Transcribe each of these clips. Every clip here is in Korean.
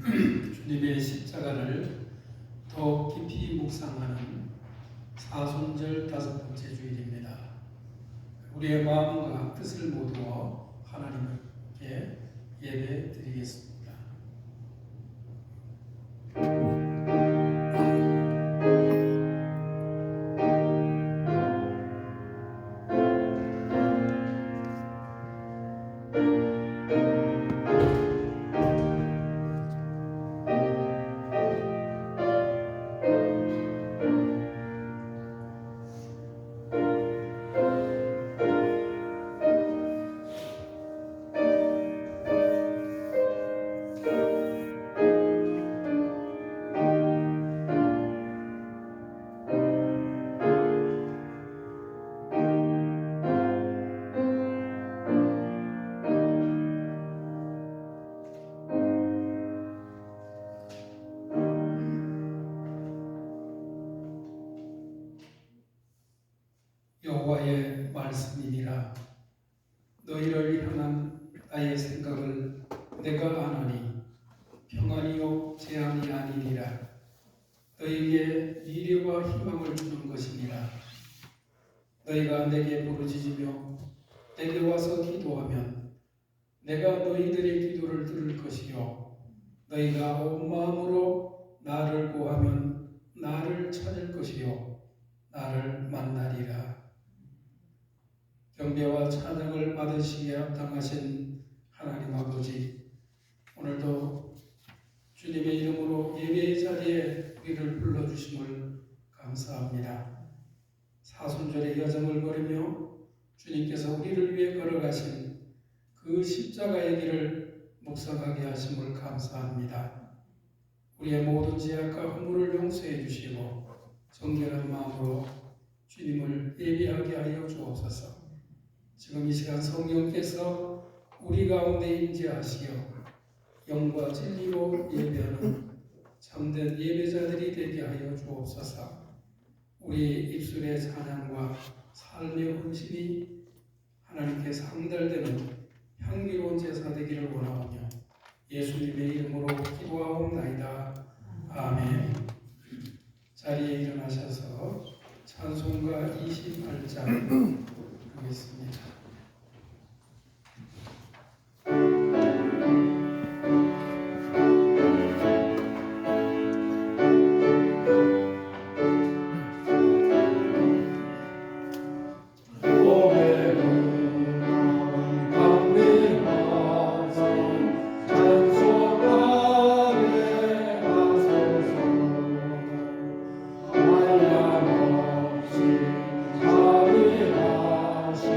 주님의 십자가를 더 깊이 묵상하는 사순절 5번째 주일입니다. 우리의 마음과 뜻을 모두어 하나님께 예배 드리겠습니다. 여호와의 말씀이니라. 너희를 향한 나의 생각을 내가 아노니 평안이요 재앙이 아니니라. 너희에게 미래와 희망을 주는 것이니라. 너희가 내게 부르짖으며 내게 와서 기도하면 내가 너희들의 기도를 들을 것이요 너희가 온 마음으로 나를 구하면 나를 찾을 것이요 나를 만나리라. 경배와 찬양을 받으시기에 합당하신 하나님 아버지, 오늘도 주님의 이름으로 예배의 자리에 우리를 불러주심을 감사합니다. 사순절의 여정을 걸으며 주님께서 우리를 위해 걸어가신 그 십자가의 길을 묵상하게 하심을 감사합니다. 우리의 모든 죄악과 허물을 용서해 주시고 정결한 마음으로 주님을 예배하게 하여 주옵소서. 지금 이 시간 성령께서 우리 가운데 임재하시어 영과 진리로 예배하는 참된 예배자들이 되게 하여 주옵소서. 우리 입술의 찬양과 삶의 헌신이 하나님께 상달되는 향기로운 제사 되기를 원하오며 예수님의 이름으로 기도하옵나이다. 아멘. 자리에 일어나셔서 찬송가 28장 하겠습니다. 하시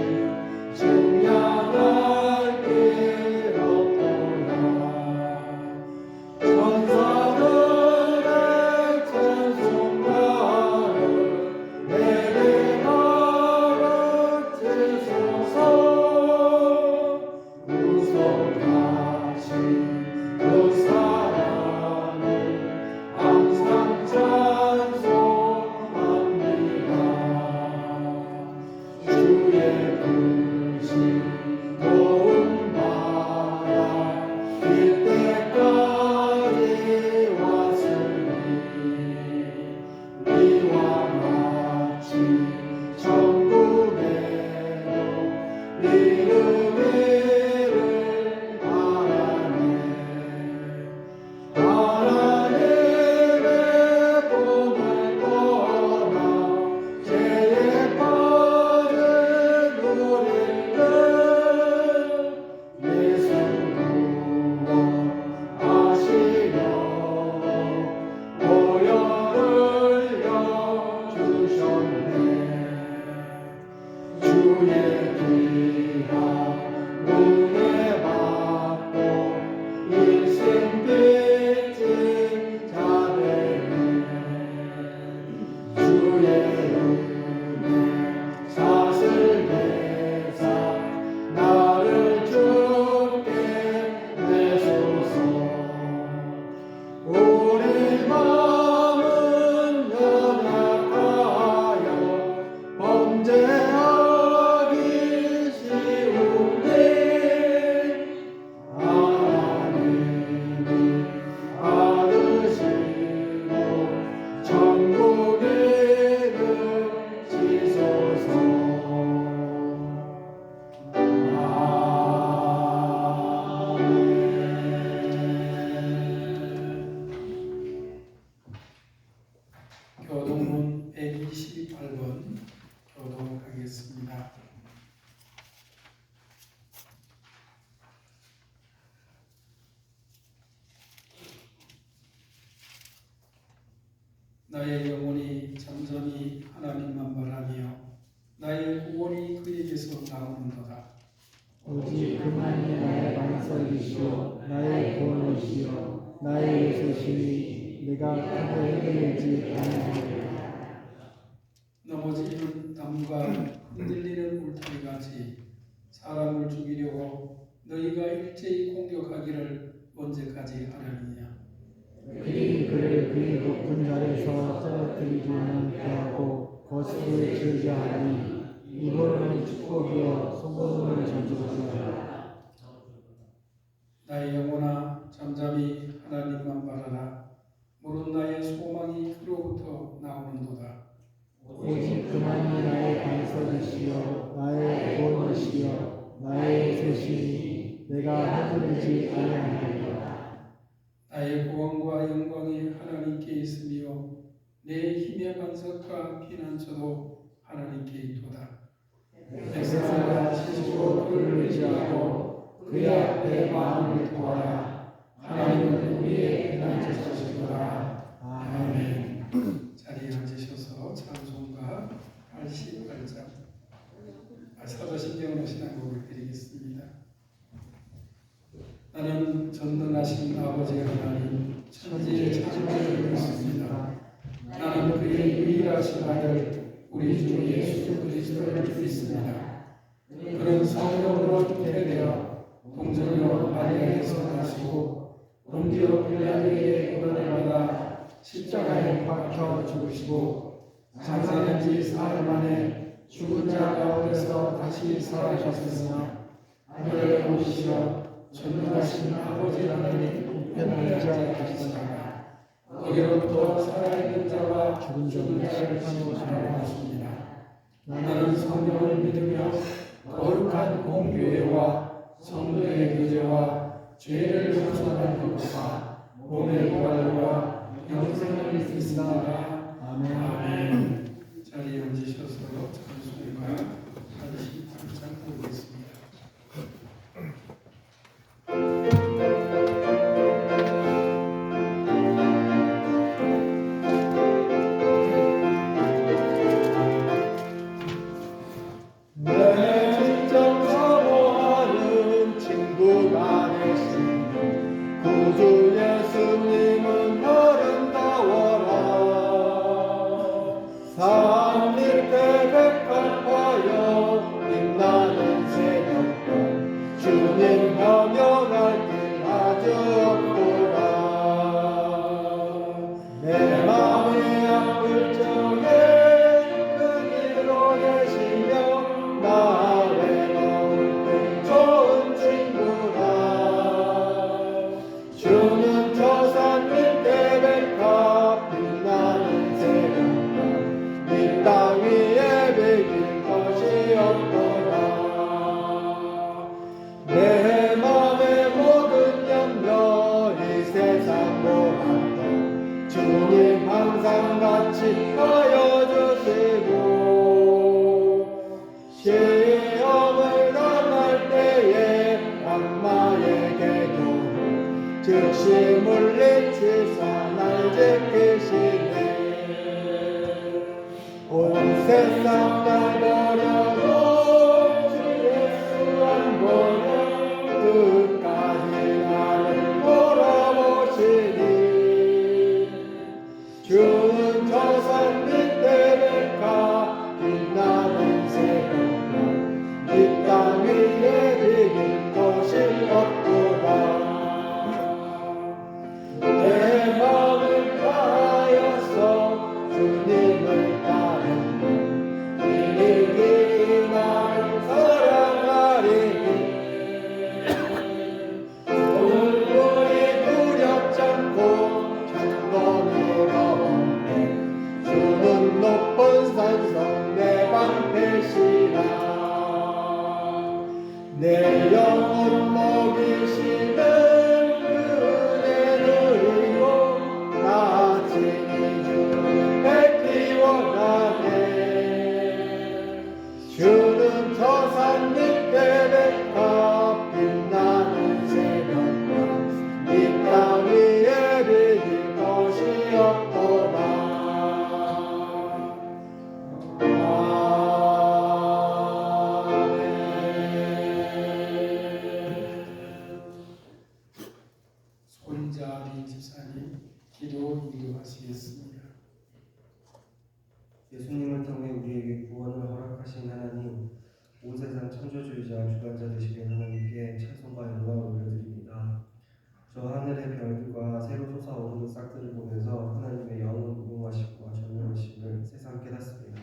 오직 그만이 나의 반석이시요 나의 구원이시요 나의 요새시니 내가 크게 흔들리지 아니하리라. 넘어지는 나무가 흔들리는 울타리같이 사람을 죽이려고 너희가 일제히 공격하기를 언제까지 하려느냐. 그들이 그를 그의 높은 자리에서 떨어뜨리기는 피하고 거스를 즐겨 하니 이번은 축복이요 소문을 전주하라. 나의 영혼아 잠잠히 하나님만 바라라. 모든 나의 소망이 그로부터 나오는도다. 오직 그만이 나의 반석이시요 나의 구원이시요 나의 셋이니 내가 흔들리지 아니하리라. 나의 구원과 영광이 하나님께 있으며 내 힘의 반석과 피난처도 하나님께 있도다. 백성아 지시고 그를 의지하고 그의 앞에 마음을 구하라. 하나님은 우리의 피난처시도다. 아멘. 자리에 앉으셔서 찬송가 88장 사도신경으로 신앙곡을 드리겠습니다. 나는 전능하신 아버지 하나님 천지의 창조주를 믿습니다. 나는 그의 유일하신 아들 우리 주 예수 그리스도를 믿습니다. 그는 성령으로 잉태되어 동정녀 마리아에서 나시고 본디오 빌라도에게 고난을 받아 십자가에 박혀 죽으시고 장사된 지 사흘 만에 죽은 자 가운데서 다시 살아나셨으며 하늘에 오시어 전능하신 아버지 하나님 우편에 앉아계시다가 거기로부터 살아있는 자와 죽은 자를 심판하십니다. 나는 성령을 믿으며 거룩한 공교회와 성도의 교제와 죄를 용서하는 것과 몸의 부활과 영생을 믿습니다. 아멘. 자리에 앉으셔서 찬송가 88장 보겠습니다. 구주 예수님은 아름다워라. 산 밑에 백합하여 빛나는 새벽별 주님 겸연할 길 아주 없구나. 내 마음이 아플 적에 그리로 계시며 나 외로울 때 좋은 친구라. 주는 저 산 밑에 백합 빛나는 새벽별 이 땅 위에 비길 것이 없도다. 내 맘의 모든 염려 이 세상 모함도 주님 항상 같이 하여 주시고 시험을 당할 때에 악마의 계교를 즉시 물리치사 날 지키시네. 온 세상 날 버려도 주 예수 안 버려 끝까지 나를 돌아보시니. 주는 저 산 밑에 백합 빛나는 새벽별 이 땅 위에 비길 것이 없도다. 내 마음을 다하여서 주님을 따르며 이르기 나를 사랑하리니. 얼굴이 두렵지 않고 천번으로 온대 주는 높은 산성 내 방패시라. 내 영혼 먹이시는 주는 저 산 밑에 백합 빛나는 새벽별 이 땅 위에 비길 것이 없도다. 아멘. 기도 인도하시겠습니다. 예수님을 통해 우리에게 구원을 허락하신 하나님, 온 세상 창조주이자 주관자 되시는 하나님께 찬송과 영광을 올려드립니다. 저 하늘의 별들과 새로 솟아오르는 싹들을 보면서 하나님의 영원 무궁하시고 전능하심을 새삼 깨닫습니다.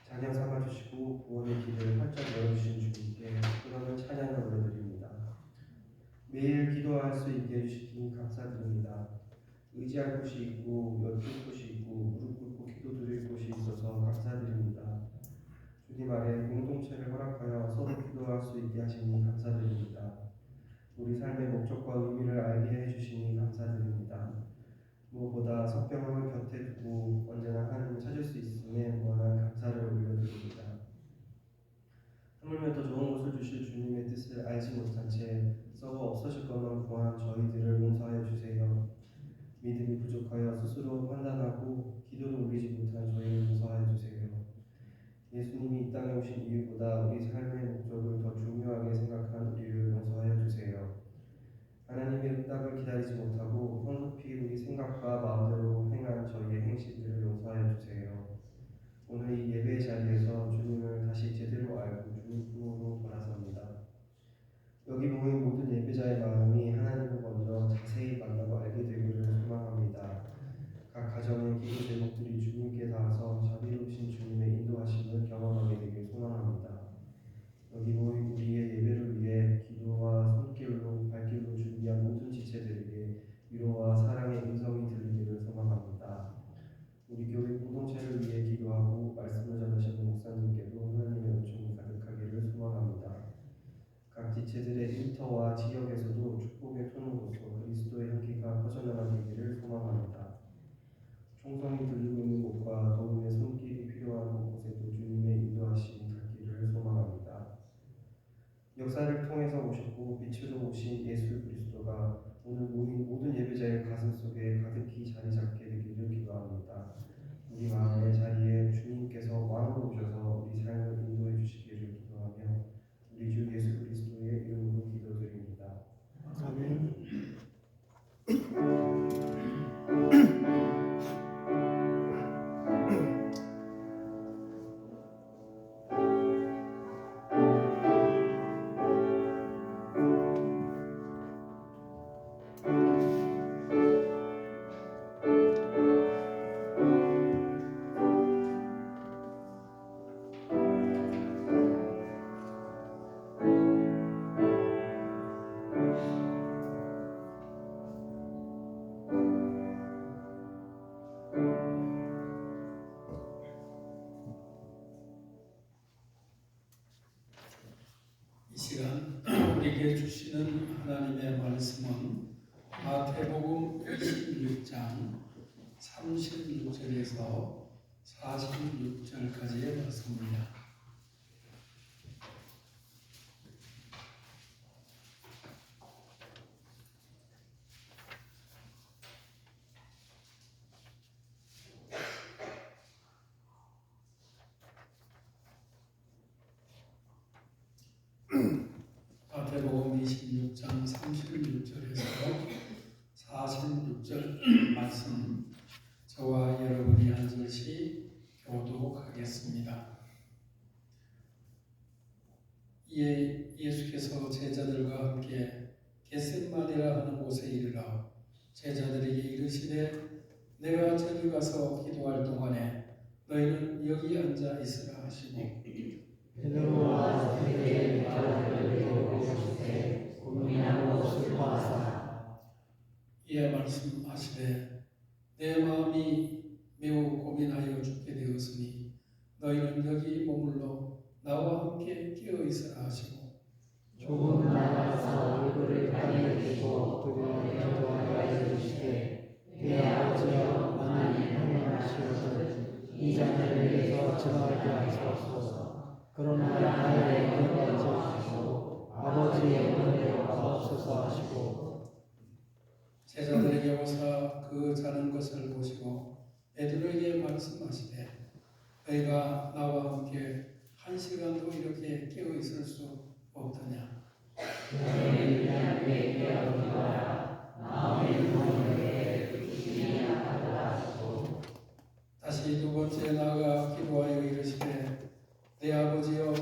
자녀 삼아주시고 구원의 길을 활짝 열어주신 주님께 그러는 찬양을 올려드립니다. 매일 기도할 수 있게 해주시니 감사드립니다. 의지할 곳이 있고 여쭐 곳이 있고 무릎 꿇고 기도드릴 곳이 있어서 감사드립니다. 주님 아래 공동체를 허락하여 서로 기도할 수 있게 하시니 감사드립니다. 우리 삶의 목적과 의미를 알게 해주시니 감사드립니다. 무엇보다 성경을 곁에 두고 언제나 하나님을 찾을 수 있음에 무한한 감사를 올려드립니다. 하물며 더 좋은 것을 주실 주님의 뜻을 알지 못한 채 썩어 없어질 것만 구한 저희들을 용서하여 주세요. 믿음이 부족하여 스스로 판단하고 기도를 올리지 못한 저희를 용서하여 주세요. 예수님이 이 땅에 오신 이유보다 우리 삶의 목적을 더 중요하게 생각한 우리를 용서하여 주세요. 하나님의 응답을 기다리지 못하고 성급히 우리 생각과 마음대로 행한 저희의 행실들을 용서하여 주세요. 오늘 이 예배 자리에서 주님을 다시 제대로 알고 주님 품으로 돌아섭니다. 여기 모인 모든 예배자의 마음이 하나님을 먼저 자세히 만나고 알게 되기를 소망합니다. 각 가정의 기도 제목들이 주님께 닿아서 자비로우신 주님의 인도하심을 경험하게 되길 소망합니다. 여기 모인 우리의 예배를 위해 기도와 손길로 발길로 준비한 모든 지체들에게 위로와 사랑의 음성이 들리기를 소망합니다. 우리 교회 공동체를 위해 기도하고 말씀을 전하시는 목사님께도 하나님의 은총이 가득하기를 소망합니다. 각 지체들의 일터와 지역에서도 축복의 통로로서 그리스도의 향기가 퍼져나가기를 소망합니다. 총성이 들리고 있는 곳과 도움의 손길이 필요한 곳에도 주님의 인도하심이 닿기를 소망합니다. 역사를 통해서 오셨고 빛으로 오신 예수 그리스도가 오늘 모인 모든 예배자의 가슴 속에 가득히 자리 잡게 되기를 기도합니다. 우리 마음의 자리에 주님께서 왕으로 오셔서 우리 삶을 인도해 주시기를 기도하며 우리 주 예수 그리스도의 이름으로 기도드립니다. 아멘. 이 시간 우리에게 주시는 하나님의 말씀은 마태복음 26장 36절에서 46절까지의 말씀입니다. 마태복음 26장 36절에서 46절 말씀 저와 여러분이 한 절씩 교독하겠습니다. 이에 예수께서 제자들과 함께 겟셋마네라 하는 곳에 이르러 제자들에게 이르시되 내가 저리 가서 기도할 동안에 너희는 여기 앉아 있으라 하시고 베드로와 세계의 말을 보시되 고민하고 슬퍼하사 이에 말씀하시되 내 마음이 매우 고민하여 죽게 되었으니 너희는 여기 머물러 나와 함께 깨어 있으라 하시고 조금 나아가서 얼굴을 땅에 대고 기도하여 이르시되 내 아버지여 만일 행하시거든 이 자들에게서 증하게 하소서. 그러나 나의 영혼을 하시고 아버지의 영혼을 없소서 하시고 제자들에게 오사 그 자는 것을 보시고 베드로에게 말씀하시되 너희가 나와 함께 한 시간도 이렇게 깨어 있을 수 없더냐. 너희를 위하여 깨어 기도하라. 마음의 영혼을 주님이 번째 나아가 기도하여 이르시되 내 아버지여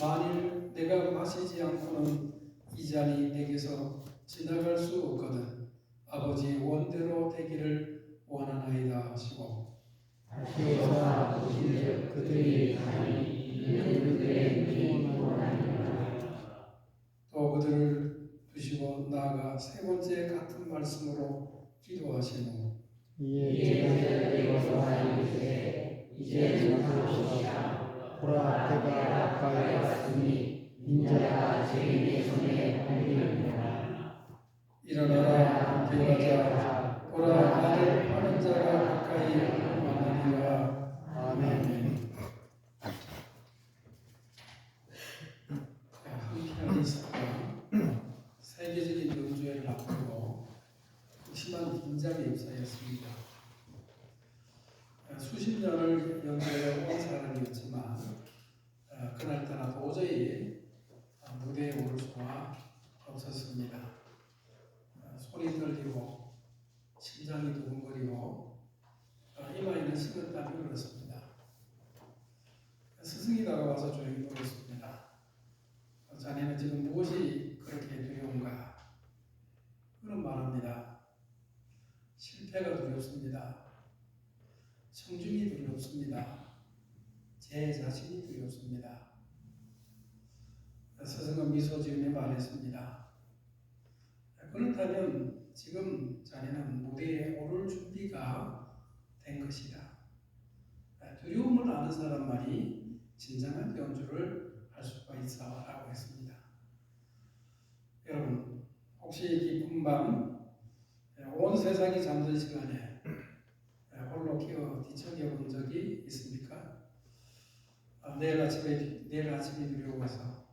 만일 내가 마시지 않고는 이 잔이 내게서 지나갈 수 없거든 아버지 원대로 되기를 원하나이다 하시고 다시 오사 보신즉 그들이 가니 이는 그들의 눈이 원하니라. 또 그들을 두시고 나아가 세 번째 같은 말씀으로 기도하시고 이에 제자들이 와서 이르되 이제 전하옵시다. 보라 때가 가까이 왔으니 인자가 죄인의 손에 팔리느니라. 일어나라 함께 가자 보라 나를 파는 자가 가까이 왔느니라. 아멘. 한피아니스트가 세계적인 연주회를 앞두고 심한 긴장의 역사였습니다. 수십 년을 연주해 온 사람이었지만 그날따라 도저히 무대에 오를 수가 없었습니다. 손이 떨리고 심장이 두근거리고 이마에는 식은땀이 흘렀습니다. 스승이 다가와서 조용히 물었습니다. 자네는 지금 무엇이 그렇게 두려운가? 그런 말합니다. 실패가 두렵습니다. 청중이 두렵습니다. 제 자신이 두렵습니다. 스승은 미소 지으며 말했습니다. 그렇다면 지금 자네는 무대에 오를 준비가 된 것이다. 두려움을 아는 사람만이 진정한 연주를 할 수가 있어 라고 했습니다. 여러분 혹시 깊은 밤 온 세상이 잠든 시간에 홀로 끼어 뒤척여 본 적이 있습니까? 내일 아침이 두려워서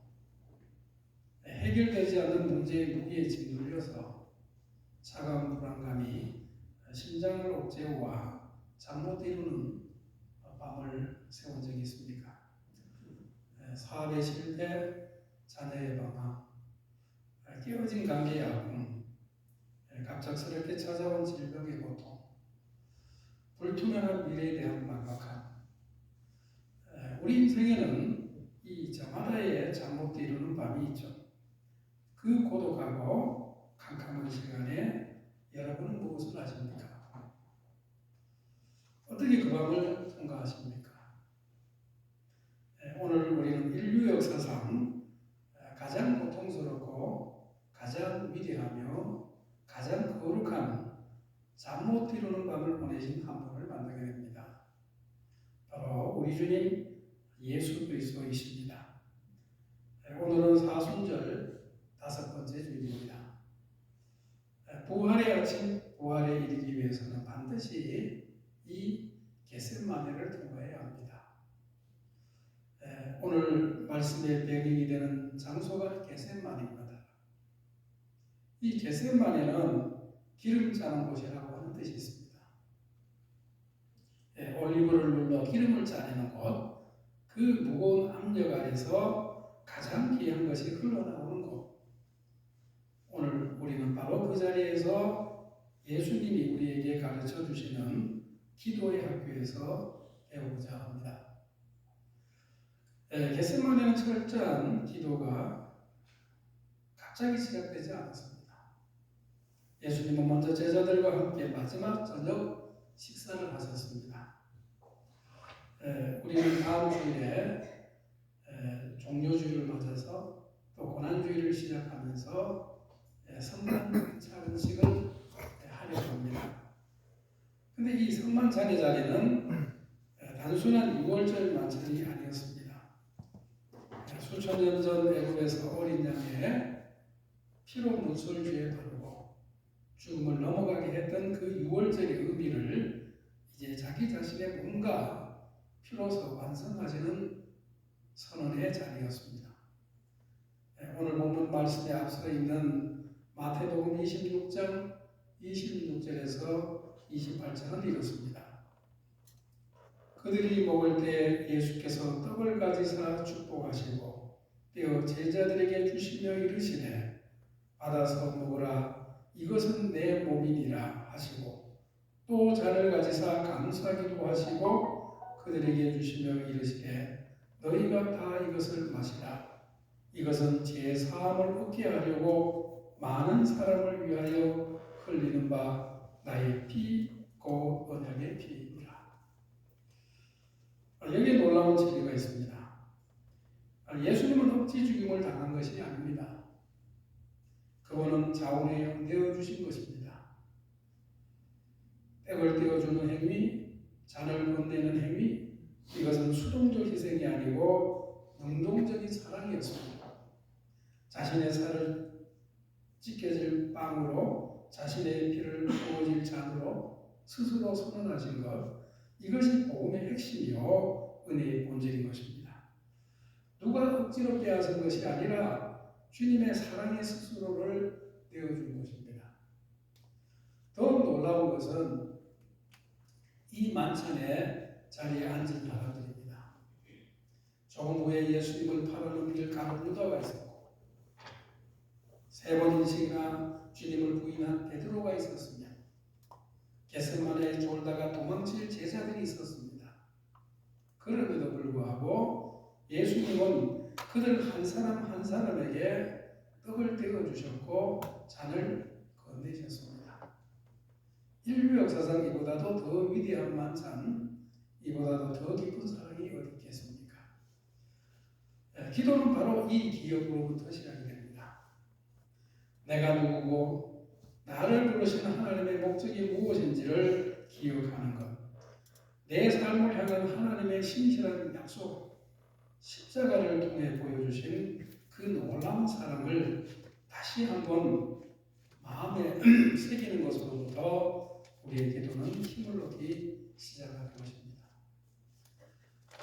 해결되지 않는 문제의 무게에 짓눌려서 차가운 불안감이 심장을 옥죄어와 잠 못 이루는 밤을 새운 적이 있습니까? 사업의 실패, 자녀의 방황, 깨어진 관계의 아픔, 갑작스럽게 찾아온 질병의 고통, 불투명한 미래에 대한 막막함. 우리 인생에는 이 저마다의 잠 못 이루는 밤이 있죠. 그 고독하고 캄캄한 시간에 여러분은 무엇을 하십니까? 어떻게 그 밤을 통과하십니까? 오늘 우리는 인류 역사상 가장 고통스럽고 가장 위대하며 가장 거룩한 잠 못 이루는 밤을 보내신 한 분을 만나게 됩니다. 바로 우리 주님 예수 그리스도이십니다. 오늘은 사순절 5번째 주일입니다. 부활의 아침, 부활에 이르기 위해서는 반드시 이 겟세마네를 통과해야 합니다. 오늘 말씀의 배경이 되는 장소가 겟세마네입니다. 이 겟세마네는 기름 짜는 곳이라고 하는 뜻이 있습니다. 올리브를 눌러 기름을 짜내는 곳, 그 무거운 압력 아래서 가장 귀한 것이 흘러나오는 곳. 오늘 우리는 바로 그 자리에서 예수님이 우리에게 가르쳐 주시는 기도의 학교에서 배우고자 합니다. 겟세마네는 철저한 기도가 갑자기 시작되지 않았습니다. 예수님은 먼저 제자들과 함께 마지막 저녁 식사를 하셨습니다. 우리는 다음 주일에 종료주일을 맞아서 또 고난주일을 시작하면서 성만 차례식을 하려고 합니다. 근데 이 성만 차례 자리는 단순한 6월절 만찬이 아니었습니다. 수천 년 전 애굽에서 어린 양의 피로 문설주에 바르고 죽음을 넘어가게 했던 그 6월절의 의미를 이제 자기 자신의 몸과 피로서 완성하시는 선언의 자리였습니다. 오늘 본문 말씀에 앞서 있는 마태복음 26장 26절에서 28절은 이렇습니다. 그들이 먹을 때 예수께서 떡을 가지사 축복하시고 떼어 제자들에게 주시며 이르시되 받아서 먹으라 이것은 내 몸이니라 하시고 또 잔을 가지사 감사기도 하시고 그들에게 주시며 이르시되 너희가 다 이것을 마시라. 이것은 제 사함을 얻게 하려고 많은 사람을 위하여 흘리는 바 나의 피 곧 언약의 피이니라. 여기에 놀라운 진리가 있습니다. 예수님은 억지 죽임을 당한 것이 아닙니다. 그분은 자원에 영되어 주신 것입니다. 백을 떼어주는 행위, 잔을 건네는 행위, 이것은 수동적 희생이 아니고 능동적인 사랑이었습니다. 자신의 살을 찢겨질 빵으로 자신의 피를 부어질 잔으로 스스로 선언하신 것, 이것이 복음의 핵심이요 은혜의 본질인 것입니다. 누가 억지로 빼앗은 것이 아니라 주님의 사랑의 스스로를 내어준 것입니다. 더욱 놀라운 것은 이 만찬의 자리에 앉은 사람들입니다. 조금 후에 예수님을 팔아 넘길 가룟 유다가 있었고 3번인씩이나 주님을 부인한 베드로가 있었으며 겟세마네에 졸다가 도망칠 제자들이 있었습니다. 그럼에도 불구하고 예수님은 그들 한 사람 한 사람에게 떡을 떼어주셨고 잔을 건네셨습니다. 인류 역사상 이보다도 더 위대한 만찬, 이보다도 더 깊은 사랑이 어디 있겠습니까? 기도는 바로 이 기억으로부터 시작이 됩니다. 내가 누구고 나를 부르시는 하나님의 목적이 무엇인지를 기억하는 것, 내 삶을 향한 하나님의 신실한 약속, 십자가를 통해 보여주신 그 놀라운 사랑을 다시 한번 마음에 새기는 것으로부터 우리의 기도는 힘을 얻기 시작하는 것입니다.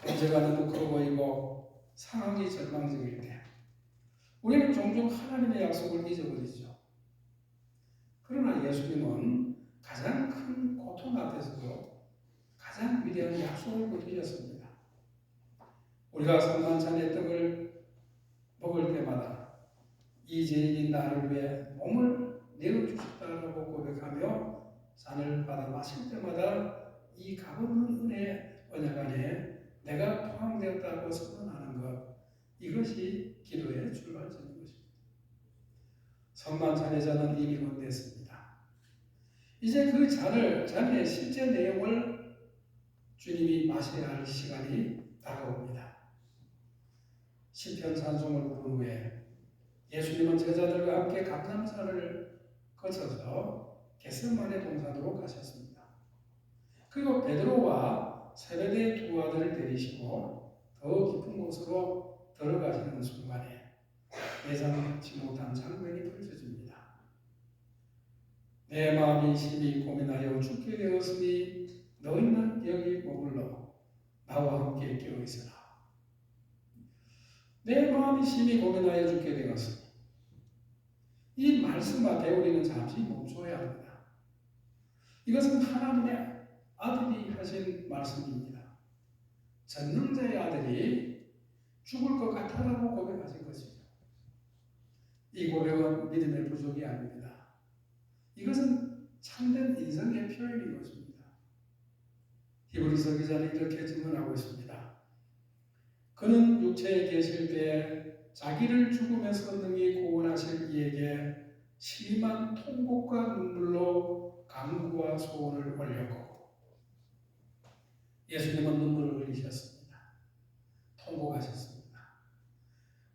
문제가 너무 커 보이고 상황이 절망적일 때 우리는 종종 하나님의 약속을 잊어버리죠. 그러나 예수님은 가장 큰 고통 앞에서도 가장 위대한 약속을 보여주셨습니다. 우리가 성만찬의 떡을 먹을 때마다 이 죄인이 나를 위해 몸을 내어주셨다고 고백하며 잔을 받아 마실 때마다 이 값없는 은혜 언약 안에 내가 포함되었다고 선언하는 것, 이것이 기도의 출발점인 것입니다. 성만찬의 잔은 이미 건넸습니다. 이제 그 잔의 실제 내용을 주님이 마셔야 할 시간이 다가옵니다. 시편 찬송을 부른 후에 예수님은 제자들과 함께 감람산을 거쳐서 겟세마네 동산으로 가셨습니다. 그리고 베드로와 세베대의 두 아들을 데리시고 더 깊은 곳으로 들어가시는 순간에 예상치 못한 장면이 펼쳐집니다. 내 마음이 심히 고민하여 죽게 되었으니 너희는 여기 머물러 나와 함께 깨어 있으라. 내 마음이 심히 고민하여 죽게 되었으니, 이 말씀 앞에 우리는 잠시 멈춰야 합니다. 이것은 하나님의 아들이 하신 말씀입니다. 전능자의 아들이 죽을 것 같다라고 고백하신 것이죠. 이 고백은 믿음의 부족이 아닙니다. 이것은 참된 인성의 표현인 것입니다. 히브리서 기자는 이렇게 증언하고 있습니다. 그는 육체에 계실 때에 자기를 죽음에서 능히 구원하실 이에게 심한 통곡과 눈물로 간구와 소원을 올렸고, 예수님은 눈물을 흘리셨습니다. 통곡하셨습니다.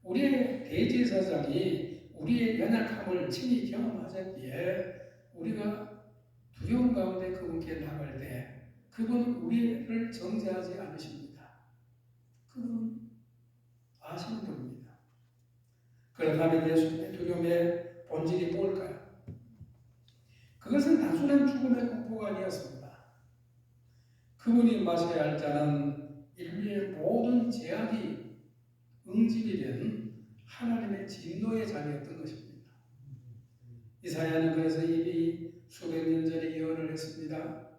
우리의 대제사장이 우리의 연약함을 친히 경험하셨기에 우리가 두려움 가운데 그분께 나갈 때 그분은 우리를 정죄하지 않으십니다. 그분은 아시는 분입니다. 그렇다면 예수님의 두려움의 본질이 뭘까요? 그것은 단순한 죽음의 공포가 아니었습니다. 그분이 마셔야 할 잔은 인류의 모든 죄악이 응집이 된 하나님의 진노의 잔이었던 것입니다. 이사야는 그래서 이미 수백 년 전에 예언을 했습니다.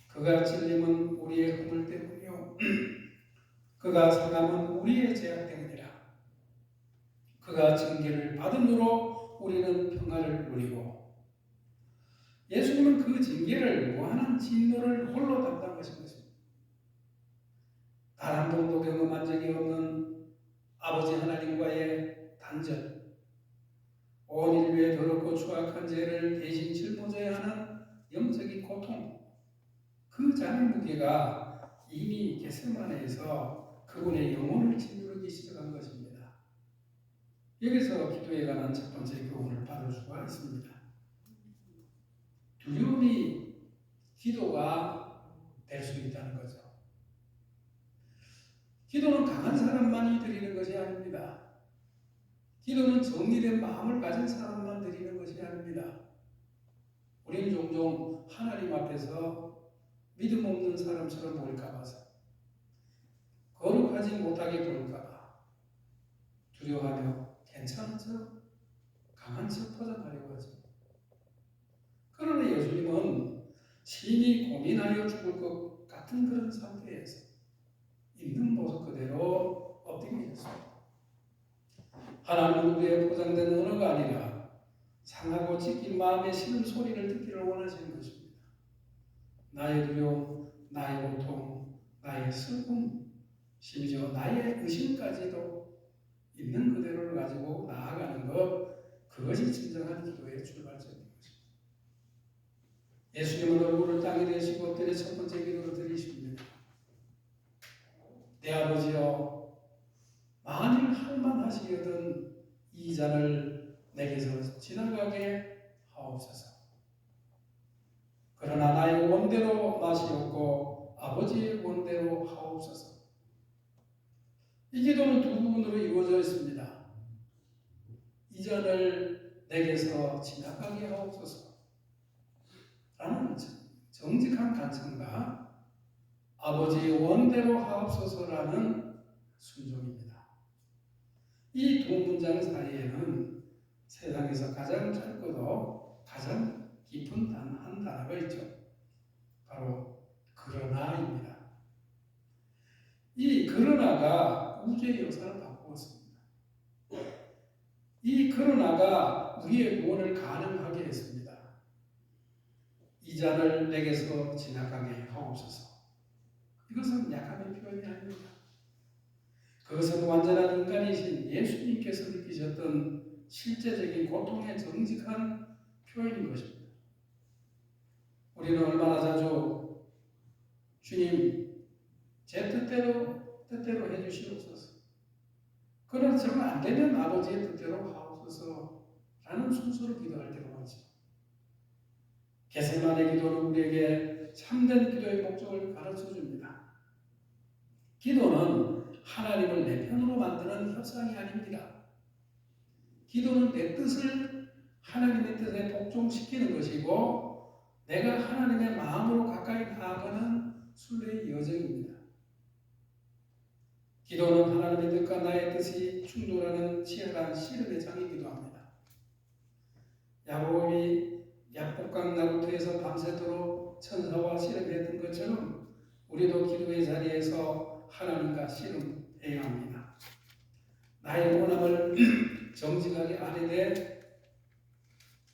그가 찔림은 우리의 허물 때문이요 그가 상함은 우리의 죄악 때문이라. 그가 징계를 받음으로 우리는 평안을 누리고, 예수님은 그 징계를 무한한 진노를 홀로 담당하신 것입니다. 단 한 번도 경험한 적이 없는 아버지 하나님과의 단절, 온 인류의 더럽고 추악한 죄를 대신 짊어져야 하는 영적인 고통, 그 잔의 무게가 이미 겟세마네에서 그분의 영혼을 짓누르기 시작한 것입니다. 여기서 기도에 관한 첫 번째 교훈을 받을 수가 있습니다. 두려움이 기도가 될 수 있다는 거죠. 기도는 강한 사람만이 드리는 것이 아닙니다. 기도는 정리된 마음을 가진 사람만 드리는 것이 아닙니다. 우리는 종종 하나님 앞에서 믿음 없는 사람처럼 보일까 봐서, 거룩하지 못하게 보일까 봐 두려워하며 괜찮은 척, 강한 척 포장하려고 하죠. 그러나 예수님은 심히 고민하여 죽을 것 같은 그런 상태에서 있는 모습 그대로 엎드려 계셨습니다. 하나님은 우리의 포장된 언어가 아니라 상하고 찢긴 마음의 싫은 소리를 듣기를 원하시는 것입니다. 나의 두려움, 나의 고통, 나의 슬픔, 심지어 나의 의심까지도 있는 그대로를 가지고 나아가는 것, 그것이 진정한 기도의 출발점인 것입니다. 예수님은 얼굴을 땅에 대시고 엎드려 첫 번째 기도를 드리십니다. 내 아버지여, 만일 할만하시거든 이 잔을 내게서 지나가게 하옵소서. 그러나 나의 원대로 마시옵고 아버지의 원대로 하옵소서. 이 기도는 두 부분으로 이루어져 있습니다. 이 잔을 내게서 지나가게 하옵소서 라는 정직한 간청과 아버지의 원대로 하옵소서라는 순종입니다. 이 두 문장 사이에는 세상에서 가장 짧고도 가장 깊은 단 한 단어가 있죠. 바로 그러나입니다. 이 그러나가 우주의 역사를 바꾸었습니다. 이 그러나가 우리의 구원을 가능하게 했습니다. 이 잔을 내게서 지나가게 하옵소서. 이것은 약함의 표현이 아닙니다. 그것은 완전한 인간이신 예수님께서 느끼셨던 실제적인 고통의 정직한 표현인 것입니다. 우리는 얼마나 자주 주님 제 뜻대로 해주시옵소서, 그러나 정말 안 되면 아버지의 뜻대로 하옵소서 라는 순서로 기도할 때가 많죠. 겟세마네 기도는 우리에게 참된 기도의 목적을 가르쳐 줍니다. 기도는 하나님을 내 편으로 만드는 협상이 아닙니다. 기도는 내 뜻을 하나님의 뜻에 복종시키는 것이고 내가 하나님의 마음으로 가까이 나아가는 순례의 여정입니다. 기도는 하나님의 뜻과 나의 뜻이 충돌하는 치열한 씨름의 장이기도 합니다. 야곱이 약복강 나루터에서 밤새도록 천사와 씨름했던 것처럼 우리도 기도의 자리에서 하나님과 씨름해야 합니다. 나의 원함을 정직하게 아뢰되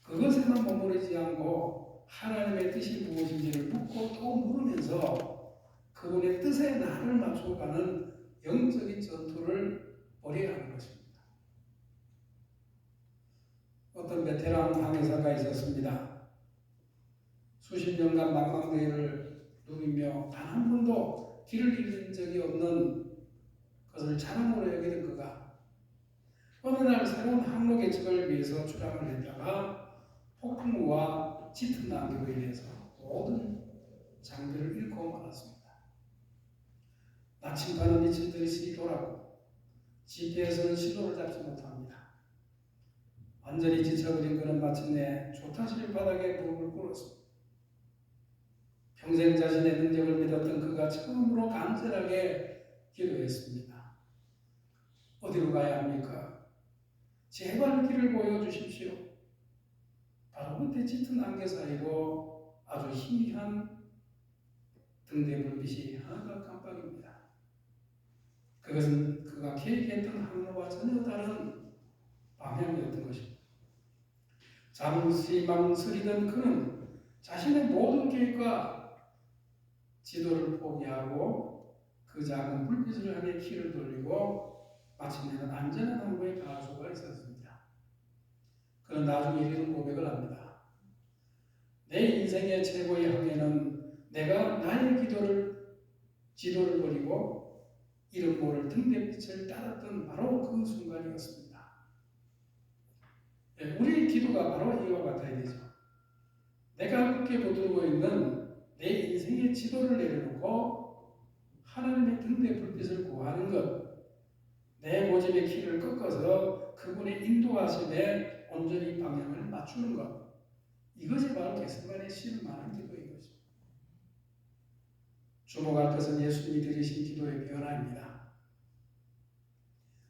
그것에만 머무르지 않고 하나님의 뜻이 무엇인지를 묻고 또 물으면서 그분의 뜻에 나를 맞춰가는 영적인 전투를 벌여야 하는 것입니다. 어떤 베테랑 항해사가 있었습니다. 수십 년간 망망대해를 누비며 단 한 번도 길을 잃은 적이 없는 것을 자랑으로 여기던 그가 어느 날 새로운 항로 개척을 위해서 출항을 했다가 폭풍우와 짙은 안개로 인해서 모든 장비를 잃고 말았습니다. 나침반은 미친 듯이 돌아고 GPS는 신호를 잡지 못합니다. 완전히 지쳐버린 그는 마침내 조타실 바닥에 무릎을 꿇었습니다. 평생 자신의 능력을 믿었던 그가 처음으로 간절하게 기도했습니다. 어디로 가야 합니까? 제발 길을 보여주십시오. 바로 그때 짙은 안개 사이로 아주 희미한 등대 불빛이 하나가 깜빡입니다. 그것은 그가 계획했던 항로와 전혀 다른 방향이었던 것입니다. 잠시 망설이던 그는 자신의 모든 계획과 지도를 포기하고 그 작은 불빛을 향해 키를 돌리고 마침내는 안전한 항구에 갈 수가 있었습니다. 그는 나중에 이런 고백을 합니다. 내 인생의 최고의 항해는 내가 나의 지도를 버리고 이름 모를 등대빛을 따랐던 바로 그 순간이었습니다. 우리의 기도가 바로 이와 같아야 되죠. 내가 굳게 붙들고 있는 내 인생의 지도를 내려놓고 하나님의 등대 불빛을 구하는 것, 내 고집의 키를 꺾어서 그분의 인도하심에 온전히 방향을 맞추는 것, 이것이 바로 겟세마네 실만한 기도인 것입니다. 주목할 것은 예수님이 드리신 기도의 변화입니다.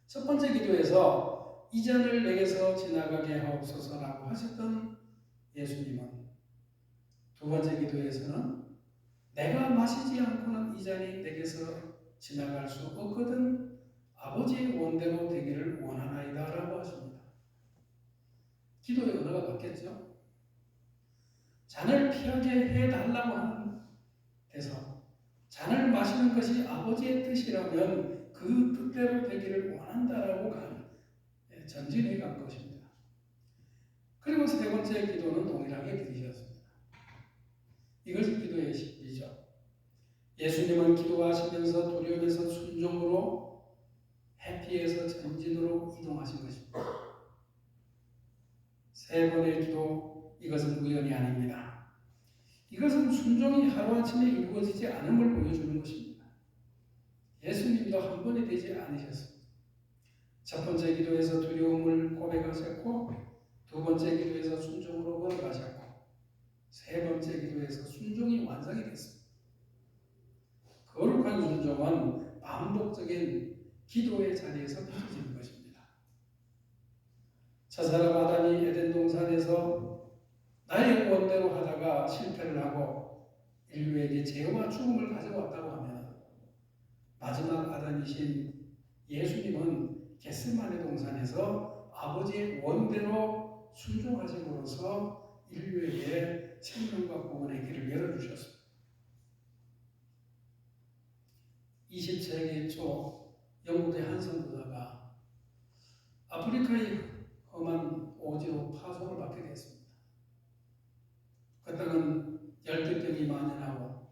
첫 번째 기도에서 이 잔을 내게서 지나가게 하옵소서라고 하셨던 예수님은 두 번째 기도에서는 내가 마시지 않고는 이 잔이 내게서 지나갈 수 없거든 아버지의 원대로 되기를 원하나이다 라고 하십니다. 기도의 언어가 바뀌었죠. 잔을 피하게 해달라고 하는 데서 잔을 마시는 것이 아버지의 뜻이라면 그 뜻대로 되기를 원한다라고 전진해 간 것입니다. 그리고 세 번째 기도는 동일하게 드리셨습니다. 이것이 기도의 실리죠. 예수님은 기도하시면서 두려움에서 순종으로 회피에서 전진으로 이동하신 것입니다. 세 번의 기도, 이것은 우연이 아닙니다. 이것은 순종이 하루아침에 이루어지지 않음을 보여주는 것입니다. 예수님도 한 번에 되지 않으셨습니다. 첫 번째 기도에서 두려움을 고백하셨고, 두 번째 기도에서 순종으로 걸어가셨고, 세 번째 기도에서 순종이 완성이 됐습니다. 거룩한 순종은 반복적인 기도의 자리에서 펼쳐지는 것입니다. 첫사람 아담이 에덴 동산에서 나의 원대로 하다가 실패를 하고 인류에게 죄와 죽음을 가져왔다고 하면 마지막 아담이신 예수님은 겟세마네 동산에서 아버지의 원대로 순종하심으로써 인류에게 생명과 구원의 길을 열어주셨습니다. 20세기 초 영국의 한 선교사가 아프리카의 험한 오지로 파송을 받게 됐습니다. 그 땅은 열대병이 만연하고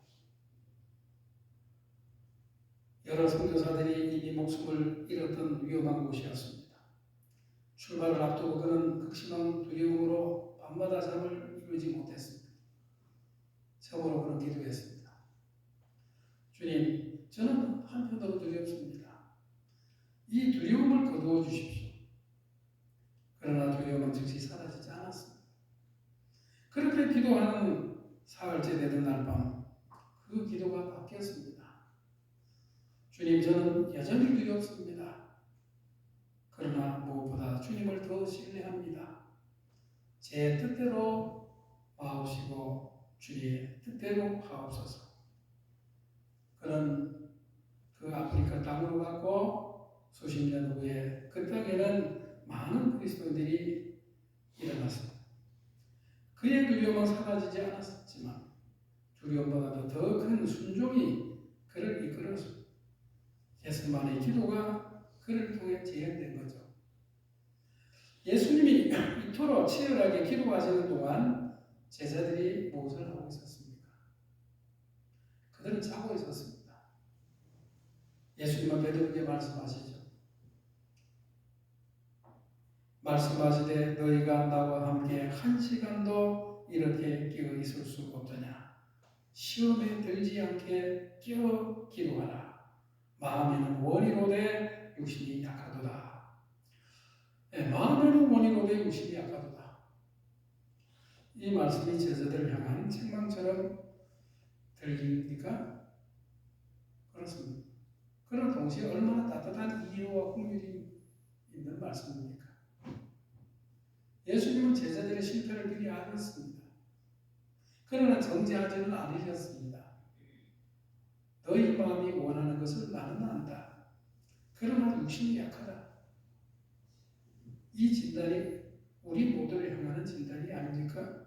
여러 선교사들이 이미 목숨을 잃었던 위험한 곳이었습니다. 출발을 앞두고 그는 극심한 두려움으로 밤마다 잠을 이루지 못했습니다. 처음으로 그는 기도했습니다. 주님, 저는 한편으로 두렵습니다. 이 두려움을 거두어 주십시오. 그러나 두려움은 즉시 사라지지 않았습니다. 그렇게 기도하는 사흘째 되던 날밤 그 기도가 바뀌었습니다. 주님, 저는 여전히 두렵습니다. 그러나 무엇보다 주님을 더 신뢰합니다. 제 뜻대로 마옵시고 주의 뜻대로 하옵소서. 그는 그 아프리카 땅으로 갔고 수십 년 후에 그 땅에는 많은 그리스도인들이 일어났습니다. 그의 두려움은 사라지지 않았지만 두려움보다도 더 큰 순종이 그를 이끌었습니다. 겟세마네 기도가 그를 통해 재현된 거죠. 예수님이 이토록 치열하게 기도하시는 동안 제자들이 무엇을 하고 있었습니까? 그들은 자고 있었습니다. 예수님은 베드로에게 말씀하시죠. 말씀하시되 너희가 나와 함께 한 시간도 이렇게 깨어 있을 수 없더냐. 시험에 들지 않게 깨어 기도하라. 마음에는 원이로되 육신이 약하도다. 마음에는 원이로되 육신이 약하도다. 이 말씀이 제자들을 향한 책망처럼 들립니까? 그렇습니다. 그러나 동시에 얼마나 따뜻한 이해와 긍휼이 있는 말씀입니까? 예수님은 제자들의 실패를 미리 알았습니다. 그러나 정죄하지는 않으셨습니다. 너희 마음이 원하는 것을 나는 안다. 그러나 육신이 약하다. 이 진단이 우리 모두를 향하는 진단이 아닙니까?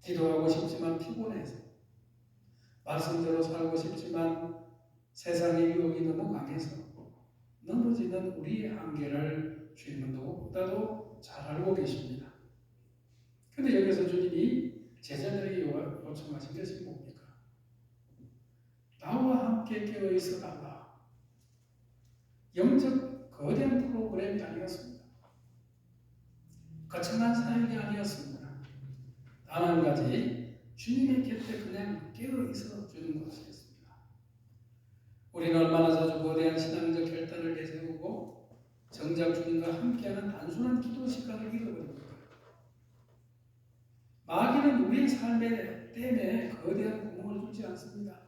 기도하고 싶지만 피곤해서, 말씀대로 살고 싶지만 세상의 유혹이 너무 강해서 넘어지는 우리의 한계를 주님은 누구보다도 잘 알고 계십니다. 근데 여기서 주님이 제자들에게 요청하신 것이 뭡니까? 나와 함께 깨어있어 달라. 영적 거대한 프로그램이 아니었습니다. 거창한 사역이 아니었습니다. 단 한 가지, 주님의 곁에 그냥 깨어있어 주는 것이었습니다. 우리는 얼마나 자주 거대한 신앙적 결단을 내세우고 정작 주님과 함께하는 단순한 기도 시간을 잃어버립니다. 마귀는 우리의 삶의 댐에 거대한 구멍을 뚫지 않습니다.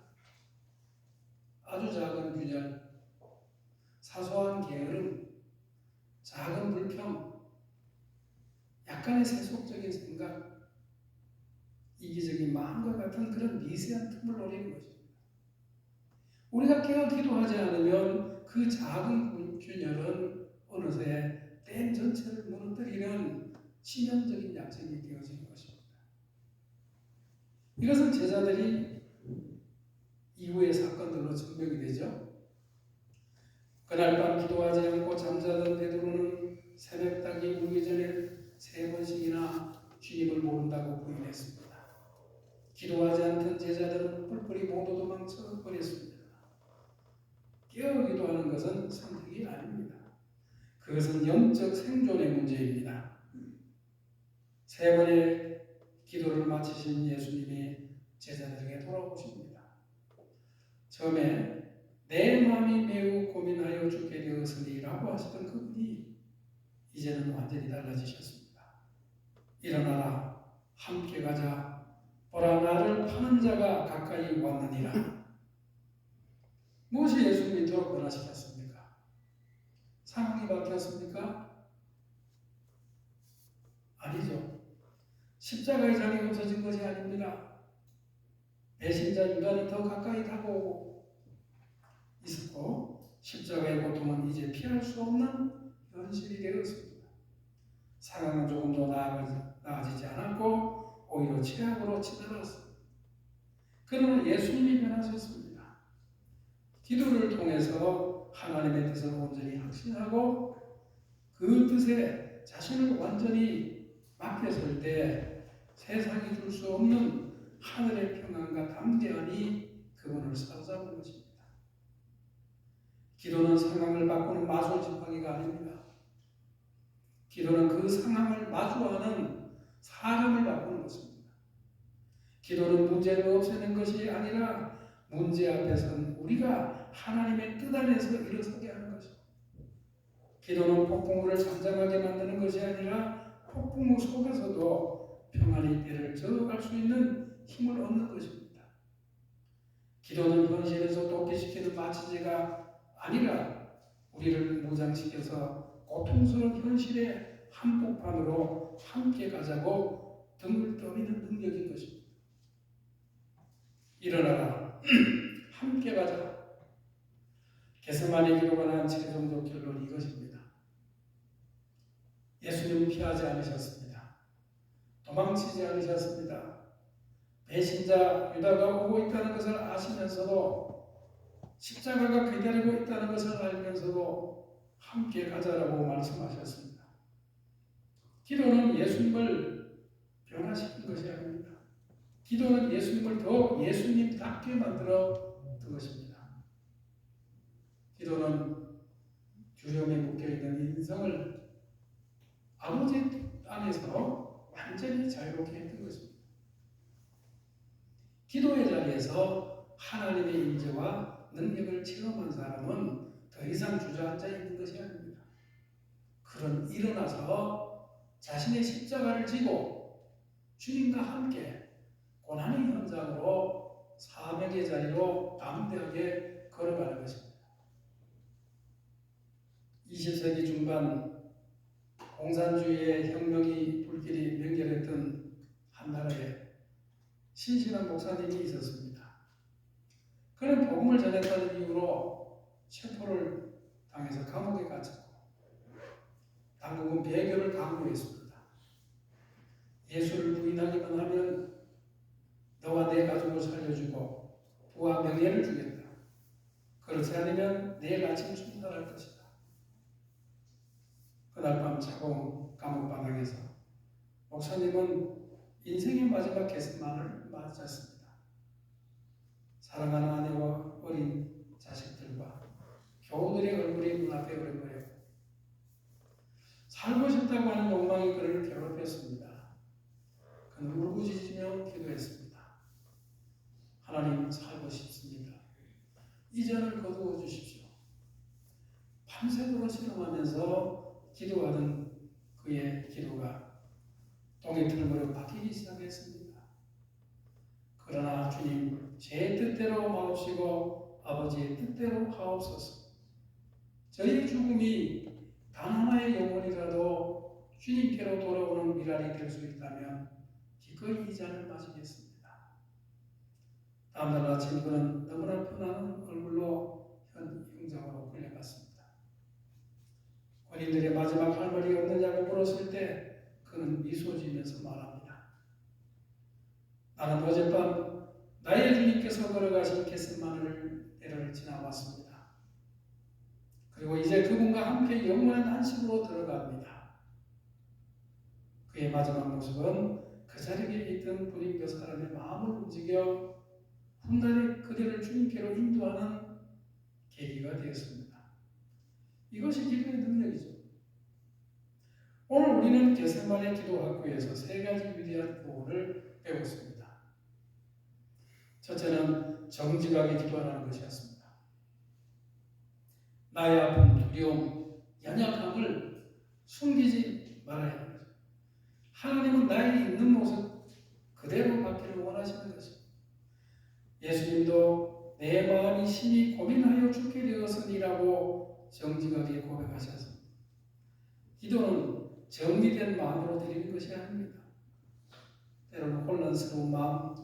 아주 작은 균열, 사소한 게으름, 작은 불평, 약간의 세속적인 생각, 이기적인 마음과 같은 그런 미세한 틈을 노리는 것입니다. 우리가 깨어 기도하지 않으면 그 작은 균열은 어느새 댐 전체를 무너뜨리는 치명적인 약점이 되어지는 것입니다. 이것은 제자들이 이후의 사건들로 증명이 되죠. 그날 밤 기도하지 않고 잠자던 베드로는 새벽 닭이 울기 전에 3번씩이나 주님을 모른다고 부인했습니다. 기도하지 않던 제자들은 뿔뿔이 모두 도망쳐 버렸습니다. 깨어 기도하는 것은 선택이 아닙니다. 그것은 영적 생존의 문제입니다. 3번의 기도를 마치신 예수님이 제자들에게 돌아오십니다. 처음에 내 마음이 매우 고민하여 죽게 되었으니 라고 하시던 그분이 이제는 완전히 달라지셨습니다. 일어나라, 함께 가자. 보라, 나를 파는 자가 가까이 왔느니라. 무엇이 예수님이 이토록 변화시켰습니까? 상황이 바뀌었습니까? 아니죠. 십자가의 장이 없어진 것이 아닙니다. 배신자 유다는 더 가까이 다가오고 있었고 십자가의 고통은 이제 피할 수 없는 현실이 되었습니다. 상황은 조금 더 나아지지 않았고 오히려 최악으로 치달았습니다. 그러나 예수님이 변하셨습니다. 기도를 통해서 하나님의 뜻을 온전히 확신하고 그 뜻에 자신을 완전히 맡겼을 때 세상이 줄 수 없는 하늘의 평안과 담대함이 그분을 사로잡는 것입니다. 기도는 상황을 바꾸는 마술 지팡이가 아닙니다. 기도는 그 상황을 마주하는 사람을 바꾸는 것입니다. 기도는 문제를 없애는 것이 아니라 문제 앞에서는 우리가 하나님의 뜻 안에서 일어서게 하는 것입니다. 기도는 폭풍우를 잠잠하게 만드는 것이 아니라 폭풍우 속에서도 평안히 배를 저어갈 수 있는 힘을 얻는 것입니다. 기도는 현실에서 도피시키는 마취제가 아니라 우리를 무장시켜서 고통스러운 현실의 한복판으로 함께 가자고 등을 떠미는 능력인 것입니다. 일어나라, 함께 가자. 겟세마네 기도가 난 최종적 결론이 이것입니다. 예수님은 피하지 않으셨습니다. 도망치지 않으셨습니다. 배신자 유다가 오고 있다는 것을 아시면서도 십자가가 기다리고 있다는 것을 알면서도 함께 가자라고 말씀하셨습니다. 기도는 예수님을 변화시킨 것이 아닙니다. 기도는 예수님을 더 예수님답게 만들어 둔 것입니다. 기도는 두려움에 묶여있는 인성을 아버지 안에서 완전히 자유롭게 했던 것입니다. 기도의 자리에서 하나님의 임재와 능력을 체험한 사람은 더 이상 주저앉아 있는 것이 아닙니다. 그런 일어나서 자신의 십자가를 지고 주님과 함께 고난의 현장으로 사명의 자리로 담대하게 걸어가는 것입니다. 20세기 중반 공산주의의 혁명이 불길이 맹렬했던 한 나라에 신실한 목사님이 있었습니다. 그는 복음을 전했다는 이유로 체포를 당해서 감옥에 갇혔고 당국은 배교를 강요했습니다. 예수를 부인하기만 하면 너와 내 가족을 살려주고 부와 명예를 주겠다. 그렇지 않으면 내일 아침 충돌할 것이다. 그날 밤 차가운 감옥바닥에서 목사님은 인생의 마지막 계승만을 맞았습니다. 사랑하는 아내와 어린 자식들과 교우들의 얼굴이 눈앞에 어려버렸고 살고 싶다고 하는 욕망이 그를 괴롭혔습니다. 그는 울부짖으며 기도했습니다. 하나님, 살고 싶습니다. 이 잔을 거두어 주십시오. 밤새도록 실험하면서 기도하던 그의 기도가 똥의 틀무로 바뀌기 시작했습니다. 그러나 주님, 제 뜻대로 마옵시고 아버지의 뜻대로 하옵소서. 저희 죽음이 단 하나의 영혼이라도 주님께로 돌아오는 미랄이 될 수 있다면 기꺼이 이 잔을 마시겠습니다. 다음날 아침 그는 너무나 편안한 얼굴로 형장으로 끌려갔습니다. 군인들의 마지막 할 말이 없느냐고 물었을 때 그는 미소 지으면서 말합니다. 나는 어젯밤 나의 주님께서 걸어가신 겟세마네를 지나왔습니다. 그리고 이제 그분과 함께 영원한 안식으로 들어갑니다. 그의 마지막 모습은 그 자리에 있던 불임 그 사람의 마음을 움직여 훗날에 그들을 주님께로 인도하는 계기가 되었습니다. 이것이 기도의 능력이죠. 오늘 우리는 겟세마네 기도학교에서 세 가지 위대한 교훈을 배웠습니다. 첫째는 정직하게 기도하라는 것이었습니다. 나의 아픔, 두려움, 연약함을 숨기지 말아야 합니다. 하나님은 나의 있는 모습 그대로 받기를 원하시는 것입니다. 예수님도 내 마음이 심히 고민하여 죽게 되었으니라고 정직하게 고백하셨습니다. 기도는 정리된 마음으로 드리는 것이 아닙니다. 때로는 혼란스러운 마음,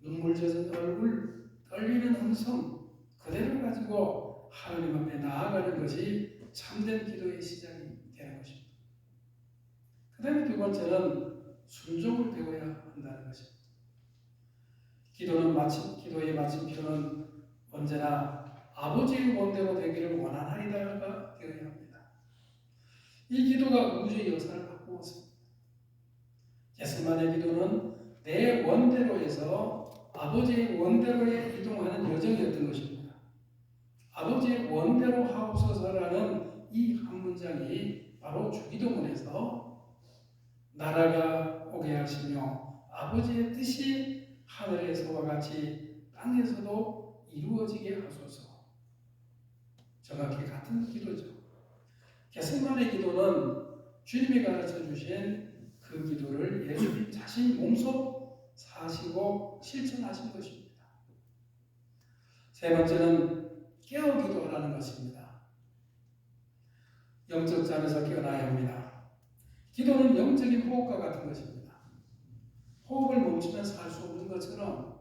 눈물 젖은 얼굴, 떨리는 음성 그대로 가지고 하나님 앞에 나아가는 것이 참된 기도의 시작이 되는 것입니다. 그 다음에 두 번째는 순종을 배워야 한다는 것입니다. 기도의 마침표는 언제나 아버지의 원대로 되기를 원하나이다가 되어야 합니다. 이 기도가 우주의 역사를 바꾸었습니다. 겟세마네 기도는 내 원대로에서 아버지의 원대로에 이동하는 여정이었던 것입니다. 아버지의 원대로 하옵소서라는 이 한 문장이 바로 주기도문에서 나라가 오게 하시며 아버지의 뜻이 하늘에서와 같이 땅에서도 이루어지게 하소서. 정확히 같은 기도죠. 겟세마네 기도는 주님이 가르쳐 주신 그 기도를 예수님 자신이 몸소 사시고 실천하신 것입니다. 세 번째는 깨어 기도하라는 것입니다. 영적 잠에서 깨어나야 합니다. 기도는 영적인 호흡과 같은 것입니다. 호흡을 멈추면 살 수 없는 것처럼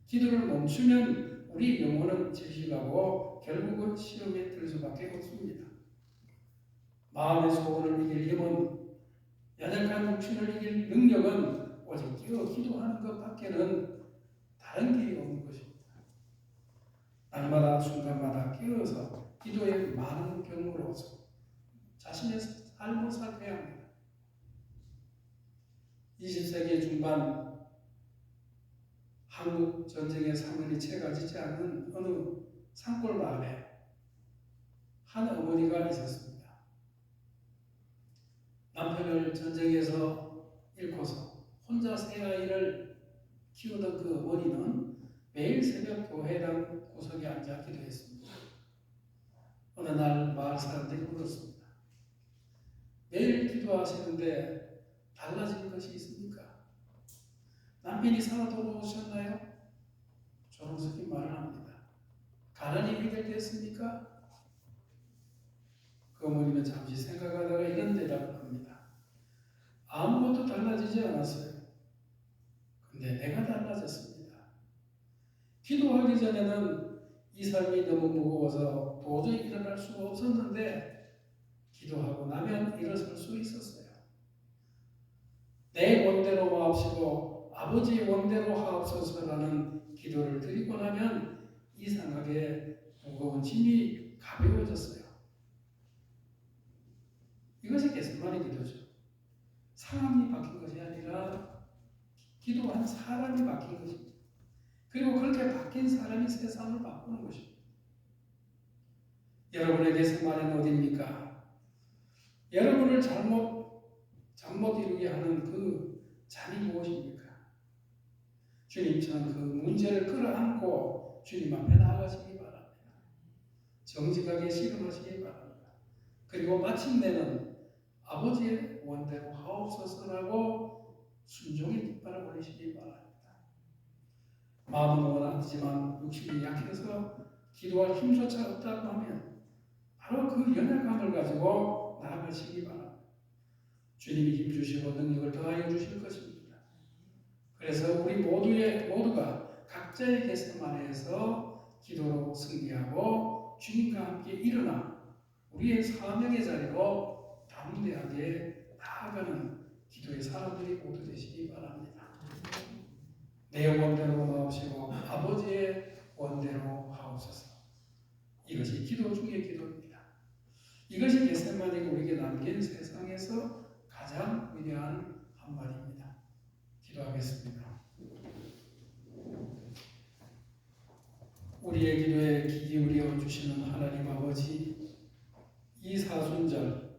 기도를 멈추면 우리 영혼은 질식하고 결국은 시험에 들 수밖에 없습니다. 마음의 소원을 이길 힘은, 연약한 육신을 이길 능력은 오직 깨어 기도하는 것밖에는 다른 길이 없는 것입니다. 날마다 순간마다 깨어서 기도의 많은 경우로서 자신의 삶을 살펴야 합니다. 20세기 중반 한국 전쟁의 상흔이 채가 지지 않는 어느 산골 마을에 한 어머니가 있었습니다. 남편을 전쟁에서 잃고서 혼자 세 아이를 키우던 그 어머니는 매일 새벽 교회당 구석에 앉아 기도했습니다. 어느 날 마을 사람들이 물었습니다. 매일 기도하시는데 달라진 것이 있습니까? 남편이 살아 돌아오셨나요? 조롱스럽게 말을 합니다. 가난이 해결됐습니까? 그 어머니는 잠시 생각하다가 이런 대답을 합니다. 아무것도 달라지지 않았어요. 근데 내가 달라졌습니다. 기도하기 전에는 이 삶이 너무 무거워서 도저히 일어날 수가 없었는데 기도하고 나면 일어설 수 있었어요. 내 원대로 마옵시고 아버지의 원대로 하옵소서라는 기도를 드리고 나면 이상하게 무거운 짐이 가벼워졌어요. 이것이 겟세마네 기도죠. 사람이 바뀐 것이 아니라 기도한 사람이 바뀐 것입니다. 그리고 그렇게 바뀐 사람이 세상을 바꾸는 것입니다. 여러분의 겟세마네는 어디입니까? 여러분을 잘못 이루게 하는 그 잠이 무엇입니까? 주님처럼 그 문제를 끌어안고 주님 앞에 나아가시기 바랍니다. 정직하게 실험하시기 바랍니다. 그리고 마침내는 아버지의 원대로 하옵소서라고 순종의 깃발을 올리시기 바랍니다. 마음은 원하지만 육신이 약해서 기도할 힘조차 없다고 하면 바로 그 연약함을 가지고 나아가시기 바랍니다. 주님이 힘주시고 능력을 더하여 주실 것입니다. 그래서 우리 모두가 각자의 겟세마네에서 기도로 승리하고 주님과 함께 일어나 우리의 사명의 자리로 담대하게 나아가는 기도의 사람들이 모두 되시기 바랍니다. 내 원대로 나오시고 아버지의 원대로 하옵소서. 이것이 기도 중의 기도입니다. 이것이 겟세마네가 우리에게 남긴 세상에서 가장 위대한 한마디입니다. 기도하겠습니다. 우리의 기도에 귀 기울여 주시는 하나님 아버지, 이 사순절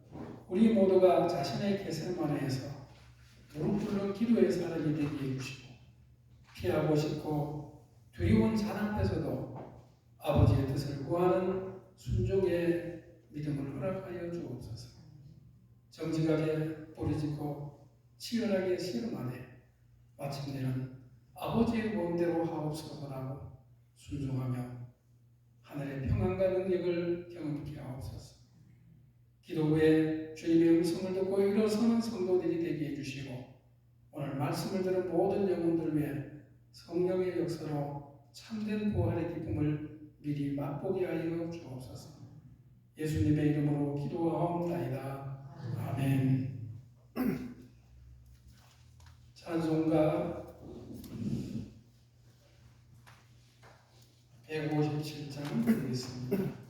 우리 모두가 자신의 겟세마네에서 무릎 꿇는 기도의 사람이 되게 해주시고 피하고 싶고 두려운 잔 앞에서도 아버지의 뜻을 구하는 순종의 믿음을 허락하여 주옵소서. 정직하게 뿌리짓고 치열하게 실험하되 마침내는 아버지의 원대로 하옵소서라고 순종하며 하늘의 평안과 능력을 경험케 하옵소서. 기도 후에 주님의 음성을 듣고 일어서는 성도들이 되게 해주시고 오늘 말씀을 들은 모든 영혼들 위해 성령의 역사로 참된 부활의 기쁨을 미리 맛보게 하여 주옵소서. 예수님의 이름으로 기도하옵나이다. 아멘. 찬송가 157장 드리겠습니다.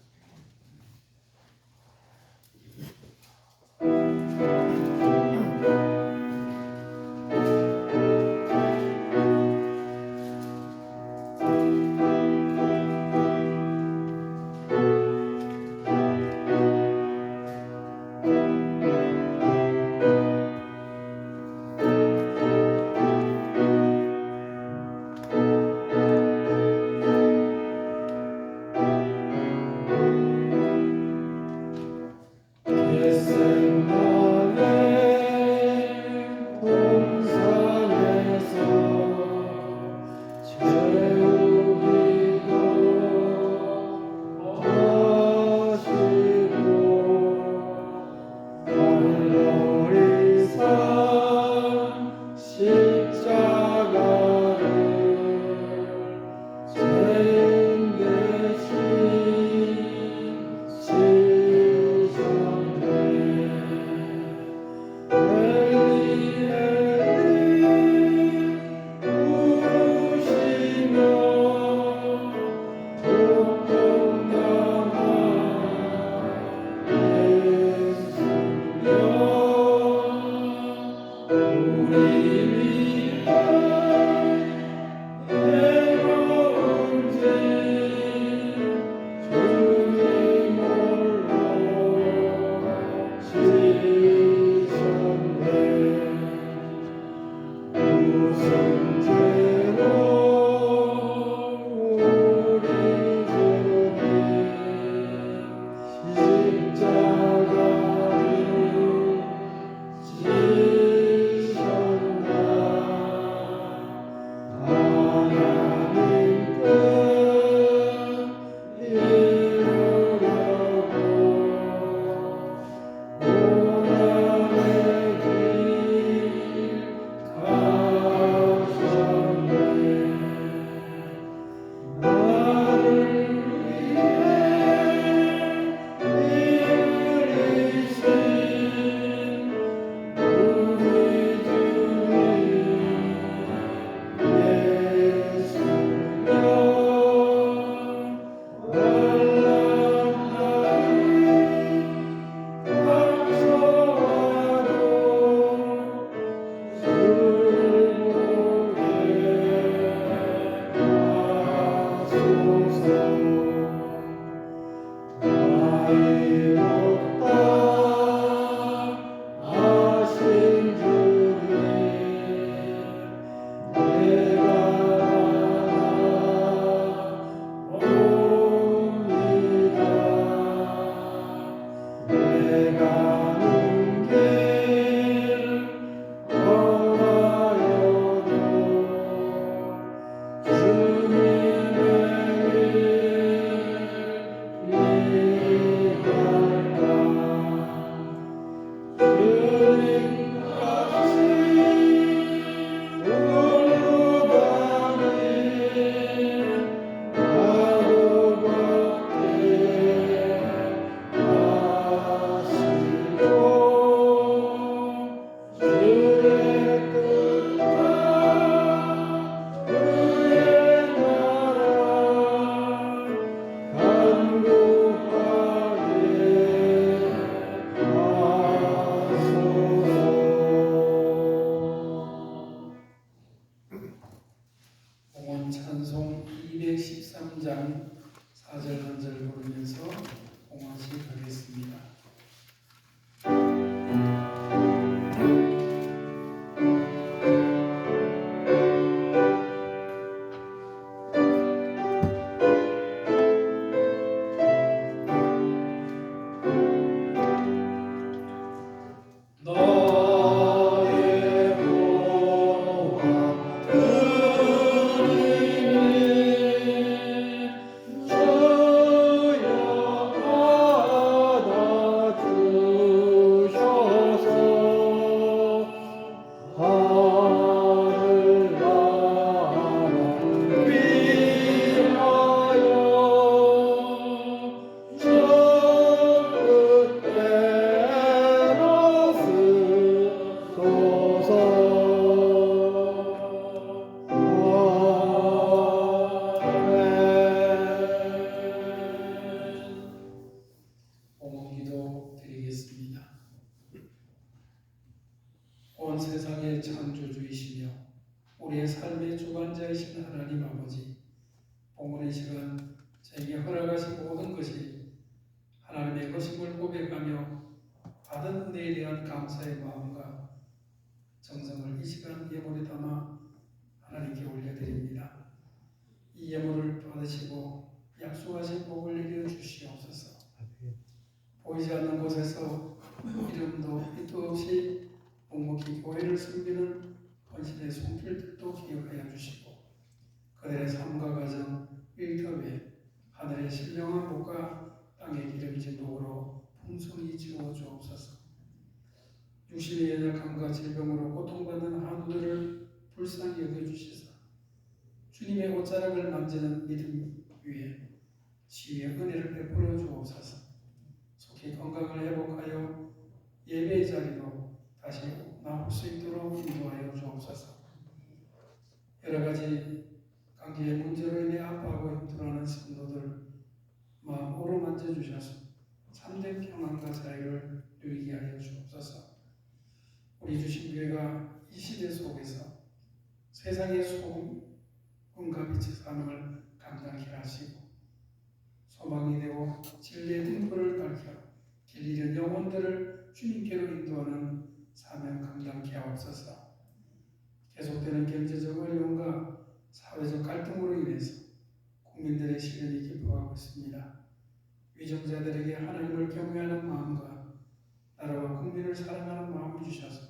온 세상의 창조주이시며 우리의 삶의 주관자이신 하나님 아버지, 본문의 시간 저에게 허락하신 모든 것이 하나님의 것임을 고백하며 받은 은혜에 대한 감사의 마음과 정성을 이 시간 예물에 담아 하나님께 올려드립니다. 이 예물을 받으시고 약속하신 복을 내려 주시옵소서. 보이지 않는 곳에서 이름도 빛도 없이 묵묵히 교회를 섬기는 헌신의 손길들도 기억하여 주시고 그들의 삶과 가정, 일터에 하늘의 신령한 복과 땅의 기름진 복으로 풍성히 채워 주옵소서. 육신의 연약함과 질병으로 고통받는 한우들을 불쌍히 여겨주시사 주님의 옷자락을 만지는 믿음 위에 치유의 은혜를 베풀어 주옵소서. 속히 건강을 회복하여 예배의 자리로 다시 나올 수 있도록 인도하여 주옵소서. 여러 가지 관계의 문제로 인해 아파하고 힘들어하는 성도들 마음 어루만져 주셔서 참된 평안과 자유를 누리게 하여 주옵소서. 우리 주신교회가 이 시대 속에서 세상의 소금과 빛의 사명을 감당케 하시고 소망이 되고 진리의 등불을 밝혀 길 잃은 영혼들을 주님께로 인도하는 사명 감당케 하옵소서. 계속되는 경제적 어려움과 사회적 갈등으로 인해서 국민들의 시련이 깊어가고 있습니다. 위정자들에게 하나님을 경외하는 마음과 나라와 국민을 사랑하는 마음을 주셔서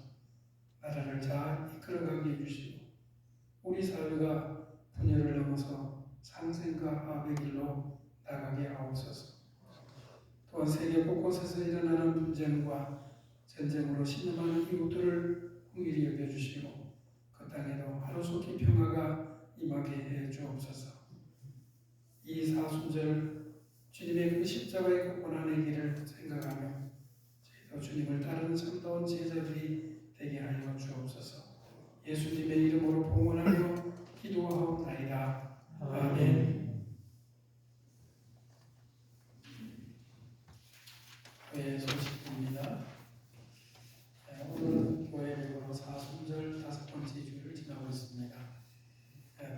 나라를 잘 이끌어가게 해주시고 우리 사회가 분열을 넘어서 상생과 화합의 길로 나가게 하옵소서. 또한 세계 곳곳에서 일어나는 분쟁과 전쟁으로 신음하는 이웃들을 긍휼히 여겨주시고 그 땅에도 하루속히 평화가 임하게 해 주옵소서. 이 사순절 주님의 그 십자가의 고난의 길을 생각하며 저희도 주님을 따르는 참다운 제자들이 되게 하여 주옵소서. 예수님의 이름으로 봉헌하며 기도하옵나이다. 아멘. 교회 소식입니다. 오늘은 교회별로 사순절 5번째 주일을 지나고 있습니다.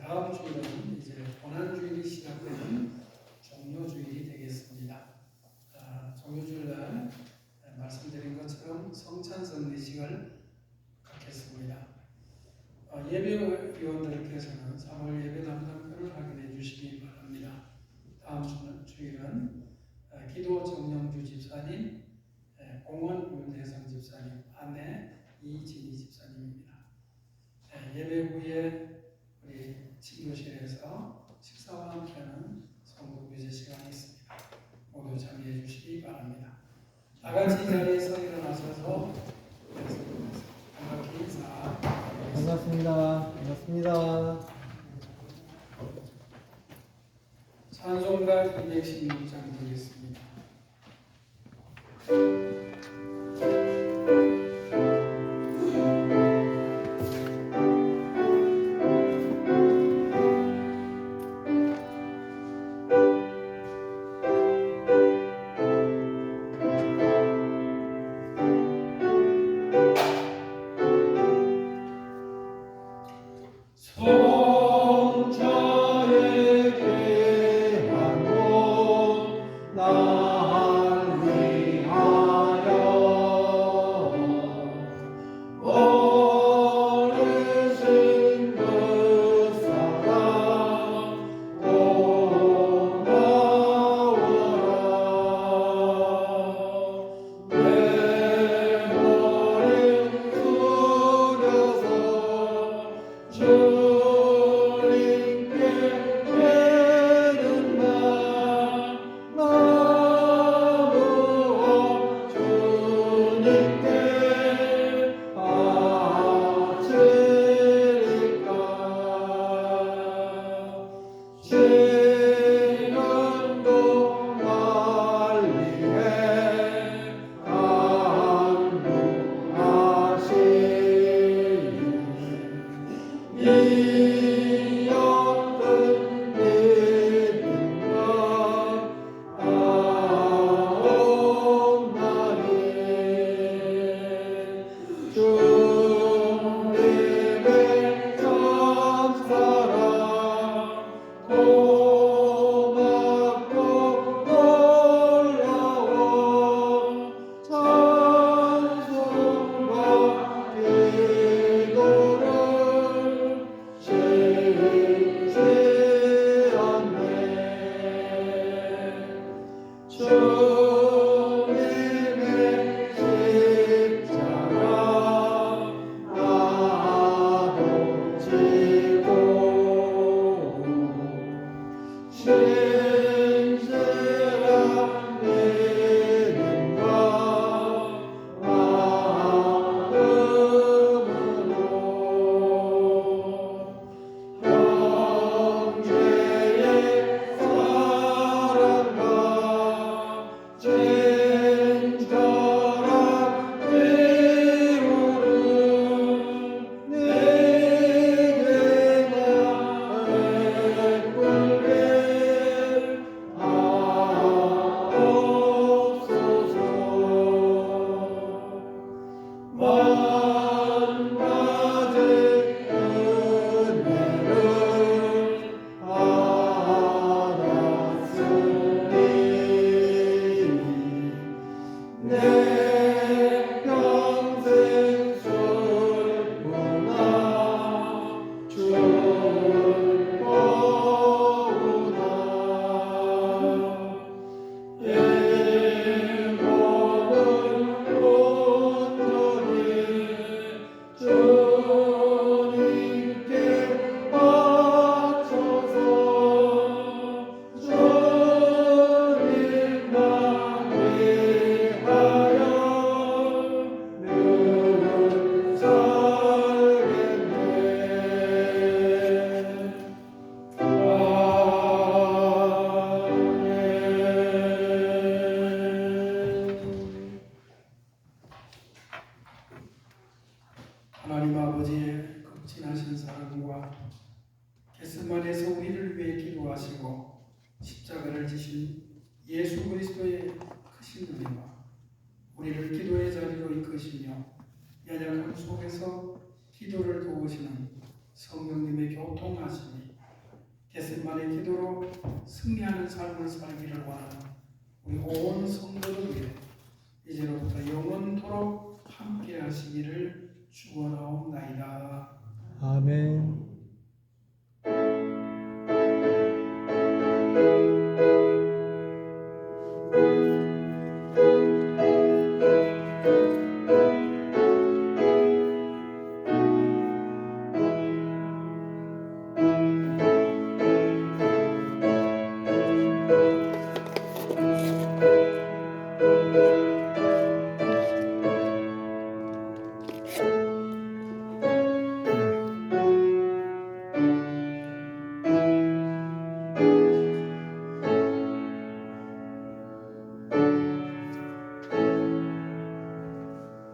다음 주일은 이제 고난주일이 시작되는 종료주일이 되겠습니다. 종료주일날 말씀드린 것처럼 성찬성 내식을 갖겠습니다. 예배위원들께서는 3월 예배 담당표를 확인해 주시기 바랍니다. 다음 주일은 기도 정영주 집사님, 공원 윤대성 집사님, 아내 이진희 집사님입니다. 예배 후에 우리 친교실에서 식사와 함께하는 성도 유제 시간이 있습니다. 모두 참여해 주시기 바랍니다. 다 같이 이 자리에서 일어나셔서 반갑게 인사. 반갑습니다. 반갑습니다. 찬송가 216장 드리겠습니다. 주 하나님 아버지의 극진하신 사랑과 겟세마네에서 우리를 위해 기도하시고 십자가를 지신 예수 그리스도의 크신 은혜와 우리를 기도의 자리로 이끄시며 연약함 속에서 기도를 도우시는 성령님의 교통하심이 겟세마네 기도로 승리하는 삶을 살기를 원하는 우리 온 성도를 위해 이제로부터 영원토록 함께 하시기를 축원하옵나이다. 아멘.